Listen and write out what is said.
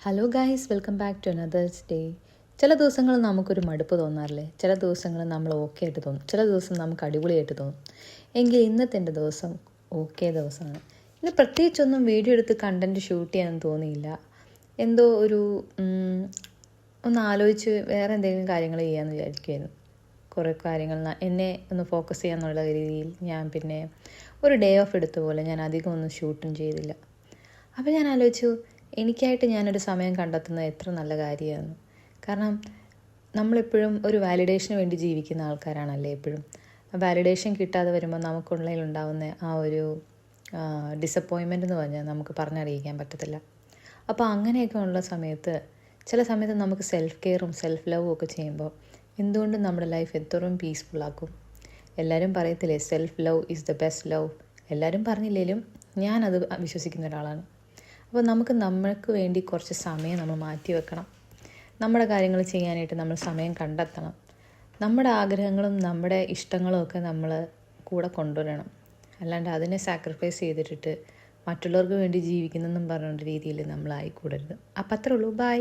Hello guys, welcome back to another day. ചില ദിവസങ്ങൾ നമുക്കൊരു മടുപ്പ് തോന്നാറില്ലേ? ചില ദിവസങ്ങൾ നമ്മൾ ഓക്കെ ആയിട്ട് തോന്നും, ചില ദിവസം നമുക്ക് അടിപൊളിയായിട്ട് തോന്നും. എങ്കിൽ ഇന്നത്തെ എൻ്റെ ദിവസം ഓക്കെ ദിവസമാണ്. ഇന്ന് പ്രത്യേകിച്ചൊന്നും വീഡിയോ എടുത്ത് കണ്ടൻറ്റ് ഷൂട്ട് ചെയ്യാനൊന്നും തോന്നിയില്ല. എന്തോ ഒരു ഒന്ന് ആലോചിച്ച് വേറെ എന്തെങ്കിലും കാര്യങ്ങൾ ചെയ്യാമെന്ന് വിചാരിക്കുമായിരുന്നു. കുറേ കാര്യങ്ങൾ എന്നെ ഒന്ന് ഫോക്കസ് ചെയ്യാന്നുള്ള രീതിയിൽ ഞാൻ പിന്നെ ഒരു ഡേ ഓഫ് എടുത്ത പോലെ ഞാൻ അധികം ഒന്നും ഷൂട്ടും ചെയ്തില്ല. അപ്പോൾ ഞാൻ ആലോചിച്ചു, എനിക്കായിട്ട് ഞാനൊരു സമയം കണ്ടെത്തുന്നത് എത്ര നല്ല കാര്യമാണ്. കാരണം നമ്മളെപ്പോഴും ഒരു വാലിഡേഷന് വേണ്ടി ജീവിക്കുന്ന ആൾക്കാരാണല്ലേ എപ്പോഴും. വാലിഡേഷൻ കിട്ടാതെ വരുമ്പോൾ നമുക്കുള്ളിലുണ്ടാവുന്ന ആ ഒരു ഡിസപ്പോയിൻമെൻ്റ് എന്ന് പറഞ്ഞാൽ നമുക്ക് പറഞ്ഞറിയിക്കാൻ പറ്റത്തില്ല. അപ്പോൾ അങ്ങനെയൊക്കെ ഉള്ള സമയത്ത് ചില സമയത്ത് നമുക്ക് സെൽഫ് കെയറും സെൽഫ് ലവും ഒക്കെ ചെയ്യുമ്പോൾ എന്തുകൊണ്ടും നമ്മുടെ ലൈഫ് എത്രയും പീസ്ഫുള്ളാക്കും. എല്ലാവരും പറയത്തില്ലേ, self love is the best love. എല്ലാവരും പറഞ്ഞില്ലെങ്കിലും ഞാനത് വിശ്വസിക്കുന്ന ഒരാളാണ്. അപ്പോൾ നമ്മൾക്ക് വേണ്ടി കുറച്ച് സമയം നമ്മൾ മാറ്റി വെക്കണം. നമ്മുടെ കാര്യങ്ങൾ ചെയ്യാനായിട്ട് നമ്മൾ സമയം കണ്ടെത്തണം. നമ്മുടെ ആഗ്രഹങ്ങളും നമ്മുടെ ഇഷ്ടങ്ങളും ഒക്കെ നമ്മൾ കൂടെ കൊണ്ടുവരണം. അല്ലാണ്ട് അതിനെ സാക്രിഫൈസ് ചെയ്തിട്ട് മറ്റുള്ളവർക്ക് വേണ്ടി ജീവിക്കുന്നെന്നും പറഞ്ഞ രീതിയിൽ നമ്മളായിക്കൂടരുത്. അപ്പം അത്രേ ഉള്ളൂ. ബൈ.